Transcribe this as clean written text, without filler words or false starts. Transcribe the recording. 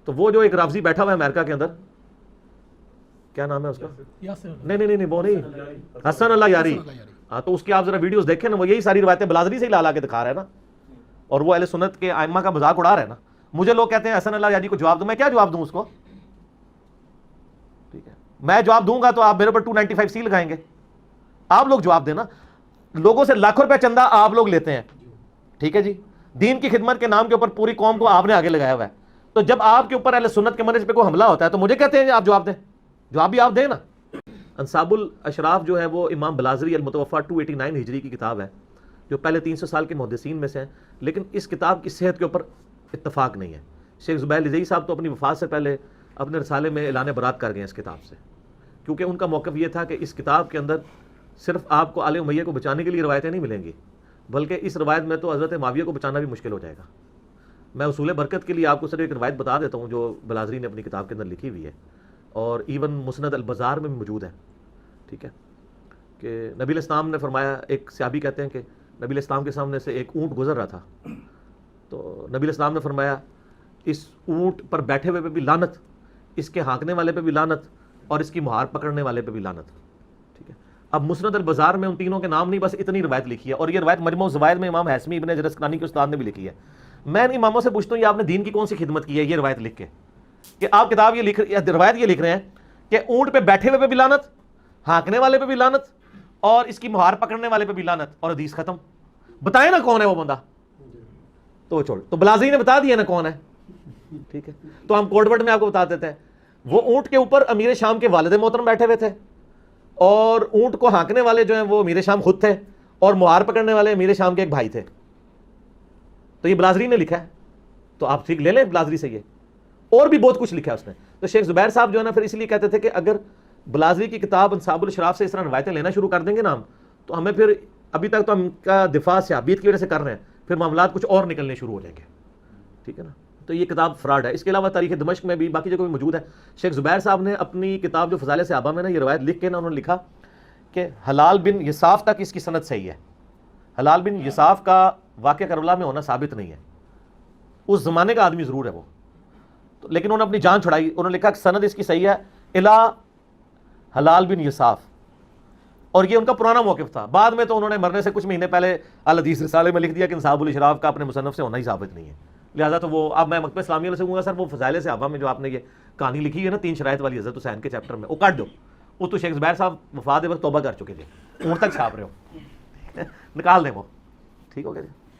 تو وہ جو ایک رافضی بیٹھا ہوا ہے امریکہ کے اندر، کیا نام ہے اس کا؟ نہیں وہ نہیں، حسن اللہ یاری. ہاں تو اس کی آپ ذرا ویڈیوز دیکھیں نا، وہ یہی ساری روایتیں بلازری سے ہی لا کے دکھا رہا ہے نا، اور وہ اہل سنت کے ائمہ کا مذاق اڑا رہا ہے نا. مجھے لوگ کہتے ہیں حسن اللہ یاری کو جواب دوں، میں کیا جواب دوں اس کو؟ ٹھیک ہے، میں جواب دوں گا تو آپ میرے پر 295C لگائیں گے. آپ لوگ جواب دینا. لوگوں سے لاکھوں روپے چندہ آپ لوگ لیتے ہیں، ٹھیک ہے جی، دین کی خدمت کے نام کے اوپر پوری قوم کو آپ نے آگے لگایا ہوا ہے. تو جب آپ کے اوپر اہل سنت کے منہج پہ کوئی حملہ ہوتا ہے تو مجھے کہتے ہیں آپ جواب دیں. جواب بھی آپ دیں نا. انصاب الاشراف جو ہے وہ امام بلازری المتوفا 289 ہجری کی کتاب ہے، جو پہلے 300 سال کے محدثین میں سے ہیں، لیکن اس کتاب کی صحت کے اوپر اتفاق نہیں ہے. شیخ زبیر لزئی صاحب تو اپنی وفات سے پہلے اپنے رسالے میں اعلان برات کر گئے اس کتاب سے، کیونکہ ان کا موقف یہ تھا کہ اس کتاب کے اندر صرف آپ کو آل امیہ کو بچانے کے لیے روایتیں نہیں ملیں گی، بلکہ اس روایت میں تو حضرت معاویہ کو بچانا بھی مشکل ہو جائے گا. میں اصول برکت کے لیے آپ کو صرف ایک روایت بتا دیتا ہوں جو بلازری نے اپنی کتاب کے اندر لکھی ہوئی ہے، اور ایون مسند البزار میں بھی موجود ہے. ٹھیک ہے، کہ نبی الاسلام نے فرمایا، ایک صحابی کہتے ہیں کہ نبی الاسلام کے سامنے سے ایک اونٹ گزر رہا تھا، تو نبی الاسلام نے فرمایا اس اونٹ پر بیٹھے ہوئے پہ بھی لعنت، اس کے ہانکنے والے پہ بھی لعنت، اور اس کی مہار پکڑنے والے پہ بھی لعنت. ٹھیک ہے، اب مسند البزار میں ان تینوں کے نام نہیں، بس اتنی روایت لکھی ہے، اور یہ روایت مجموع الزوائد میں امام حیثمی ابن جرسقانی کے استاد نے بھی لکھی ہے. میں ان اماموں سے پوچھتا ہوں یہ آپ نے دین کی کون سی خدمت کی ہے یہ روایت لکھ کے، کہ آپ کتاب یہ روایت یہ لکھ رہے ہیں کہ اونٹ پہ بیٹھے ہوئے پہ بھی لعنت، ہانکنے والے پہ بھی لعنت، اور اس کی مہار پکڑنے والے پہ بھی لعنت، اور حدیث ختم. بتائیں نا کون ہے وہ بندہ. تو چھوڑ، تو بلازری نے بتا دیا نا کون ہے. ٹھیک ہے، تو ہم کوڈ ورڈ میں آپ کو بتا دیتے ہیں. وہ اونٹ کے اوپر امیر شام کے والد محترم بیٹھے ہوئے تھے، اور اونٹ کو ہانکنے والے جو ہیں وہ امیر شام خود تھے، اور مہار پکڑنے والے امیر شام کے ایک بھائی تھے. تو یہ بلازری نے لکھا ہے، تو آپ ٹھیک لے لیں بلازری سے. یہ اور بھی بہت کچھ لکھا ہے اس نے. تو شیخ زبیر صاحب جو ہے نا پھر اس لیے کہتے تھے کہ اگر بلازری کی کتاب انصاب الاشراف سے اس طرح روایتیں لینا شروع کر دیں گے نا ہم، تو ہمیں پھر ابھی تک تو ہم کا دفاع صحابیت کی وجہ سے کر رہے ہیں، پھر معاملات کچھ اور نکلنے شروع ہو جائیں گے. ٹھیک ہے نا. تو یہ کتاب فراڈ ہے. اس کے علاوہ تاریخ دمشق میں بھی باقی جگہ بھی موجود ہے. شیخ زبیر صاحب نے اپنی کتاب جو فضائل صحابہ میں نا یہ روایت لکھ کے نا انہوں نے لکھا کہ حلال بن یصاف تک اس کی سند صحیح ہے. حلال بن یصاف کا واقعہ کربلا میں ہونا ثابت نہیں ہے، اس زمانے کا آدمی ضرور ہے وہ، لیکن انہوں نے اپنی جان چھڑائی. انہوں نے لکھا کہ سند اس کی صحیح ہے الا حلال بن یصاف، اور یہ ان کا پرانا موقف تھا. بعد میں تو انہوں نے مرنے سے کچھ مہینے پہلے الحدیث رسالے میں لکھ دیا کہ انصاب الاشراف کا اپنے مصنف سے ہونا ہی ثابت نہیں ہے. لہٰذا تو وہ اب میں مکتبہ اسلامیہ سے کہوں گا سر وہ فضائل صحابہ میں جو آپ نے یہ کہانی لکھی ہے نا 3 شرائط والی حضرت حسین کے چیپٹر میں، وہ کاٹ دو. وہ تو شیخ زبیر صاحب وفات وقت توبہ کر چکے تھے، اونٹ تک چھاپ رہے ہو، نکال دیں وہ. ٹھیک ہو گیا جی.